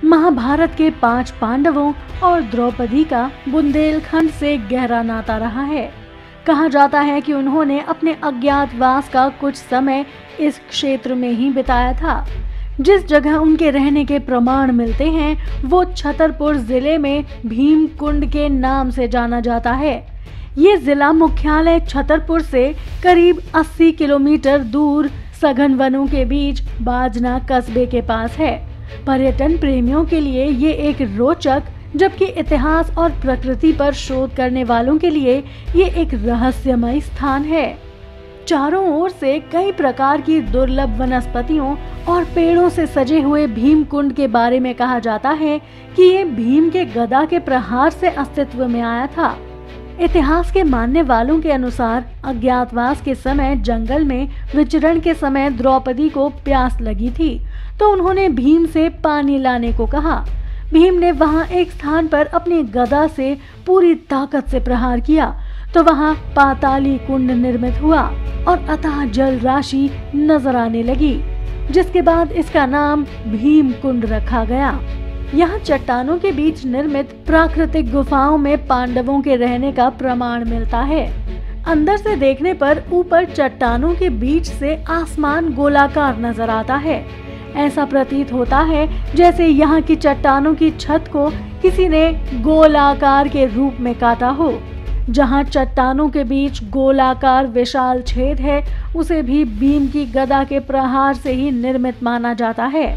महाभारत के 5 पांडवों और द्रौपदी का बुंदेलखंड से गहरा नाता रहा है। कहा जाता है कि उन्होंने अपने अज्ञातवास का कुछ समय इस क्षेत्र में ही बिताया था। जिस जगह उनके रहने के प्रमाण मिलते हैं वो छतरपुर जिले में भीमकुंड के नाम से जाना जाता है। ये जिला मुख्यालय छतरपुर से करीब 80 किलोमीटर दूर सघन वनों के बीच बाजना कस्बे के पास है। पर्यटन प्रेमियों के लिए ये एक रोचक, जबकि इतिहास और प्रकृति पर शोध करने वालों के लिए ये एक रहस्यमय स्थान है। चारों ओर से कई प्रकार की दुर्लभ वनस्पतियों और पेड़ों से सजे हुए भीमकुंड के बारे में कहा जाता है कि ये भीम के गदा के प्रहार से अस्तित्व में आया था। इतिहास के मानने वालों के अनुसार अज्ञातवास के समय जंगल में विचरण के समय द्रौपदी को प्यास लगी थी, तो उन्होंने भीम से पानी लाने को कहा। भीम ने वहां एक स्थान पर अपनी गदा से पूरी ताकत से प्रहार किया तो वहां पाताली कुंड निर्मित हुआ और अथाह जल राशि नजर आने लगी, जिसके बाद इसका नाम भीम कुंड रखा गया। यहाँ चट्टानों के बीच निर्मित प्राकृतिक गुफाओं में पांडवों के रहने का प्रमाण मिलता है। अंदर से देखने पर ऊपर चट्टानों के बीच से आसमान गोलाकार नजर आता है। ऐसा प्रतीत होता है जैसे यहाँ की चट्टानों की छत को किसी ने गोलाकार के रूप में काटा हो। जहाँ चट्टानों के बीच गोलाकार विशाल छेद है उसे भी भीम की गदा के प्रहार से ही निर्मित माना जाता है।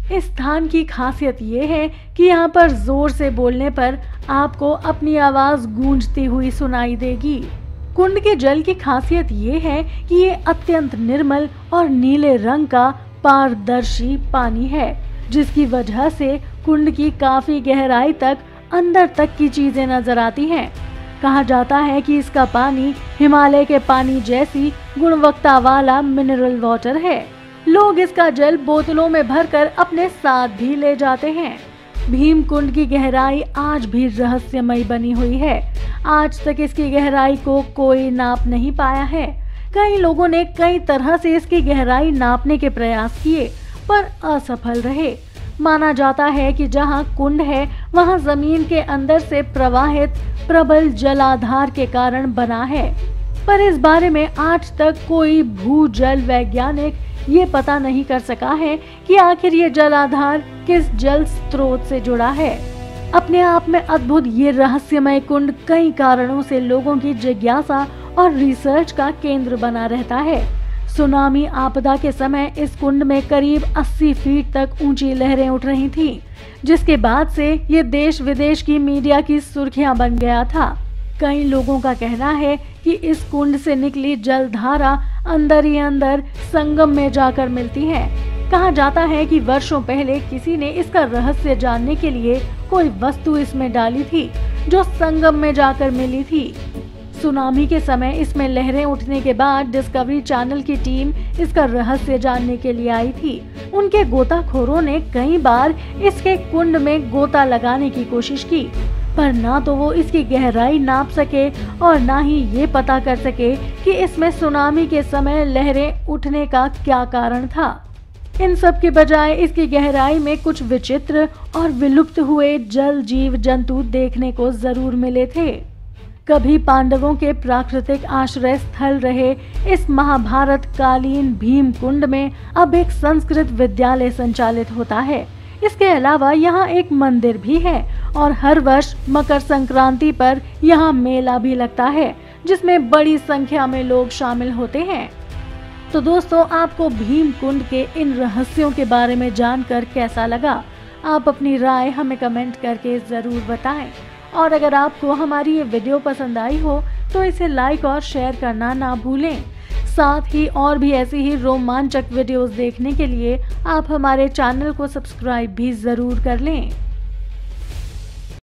इस स्थान की खासियत ये है कि यहाँ पर जोर से बोलने पर आपको अपनी आवाज गूंजती हुई सुनाई देगी। कुंड के जल की खासियत ये है कि ये अत्यंत निर्मल और नीले रंग का पारदर्शी पानी है, जिसकी वजह से कुंड की काफी गहराई तक अंदर तक की चीजें नजर आती हैं। कहा जाता है कि इसका पानी हिमालय के पानी जैसी गुणवत्ता वाला मिनरल वाटर है। लोग इसका जल बोतलों में भरकर अपने साथ भी ले जाते हैं। भीमकुंड की गहराई आज भी रहस्यमय बनी हुई है। आज तक इसकी गहराई को कोई नाप नहीं पाया है। कई लोगों ने कई तरह से इसकी गहराई नापने के प्रयास किए पर असफल रहे। माना जाता है कि जहां कुंड है वहां जमीन के अंदर से प्रवाहित प्रबल जलाधार के कारण बना है, पर इस बारे में आज तक कोई भूजल वैज्ञानिक ये पता नहीं कर सका है कि आखिर ये जलाधार किस जल स्रोत से जुड़ा है। अपने आप में अद्भुत ये रहस्यमय कुंड कई कारणों से लोगों की जिज्ञासा और रिसर्च का केंद्र बना रहता है। सुनामी आपदा के समय इस कुंड में करीब 80 फीट तक ऊंची लहरें उठ रही थीं, जिसके बाद से ये देश विदेश की मीडिया की सुर्खियां बन गया था। कई लोगों का कहना है कि इस कुंड से निकली जलधारा अंदर ही अंदर संगम में जाकर मिलती है। कहा जाता है कि वर्षों पहले किसी ने इसका रहस्य जानने के लिए कोई वस्तु इसमें डाली थी जो संगम में जाकर मिली थी। सुनामी के समय इसमें लहरें उठने के बाद डिस्कवरी चैनल की टीम इसका रहस्य जानने के लिए आई थी। उनके गोताखोरों ने कई बार इसके कुंड में गोता लगाने की कोशिश की, पर ना तो वो इसकी गहराई नाप सके और ना ही ये पता कर सके कि इसमें सुनामी के समय लहरें उठने का क्या कारण था। इन सब के बजाय इसकी गहराई में कुछ विचित्र और विलुप्त हुए जल जीव जंतु देखने को जरूर मिले थे। कभी पांडवों के प्राकृतिक आश्रय स्थल रहे इस महाभारत कालीन भीमकुंड में अब एक संस्कृत विद्यालय संचालित होता है। इसके अलावा यहाँ एक मंदिर भी है और हर वर्ष मकर संक्रांति पर यहाँ मेला भी लगता है, जिसमें बड़ी संख्या में लोग शामिल होते हैं। तो दोस्तों, आपको भीमकुंड के इन रहस्यों के बारे में जानकर कैसा लगा? आप अपनी राय हमें कमेंट करके जरूर बताएं। और अगर आपको हमारी ये वीडियो पसंद आई हो तो इसे लाइक और शेयर करना ना भूलें। साथ ही और भी ऐसी ही रोमांचक वीडियोस देखने के लिए आप हमारे चैनल को सब्सक्राइब भी जरूर कर लें।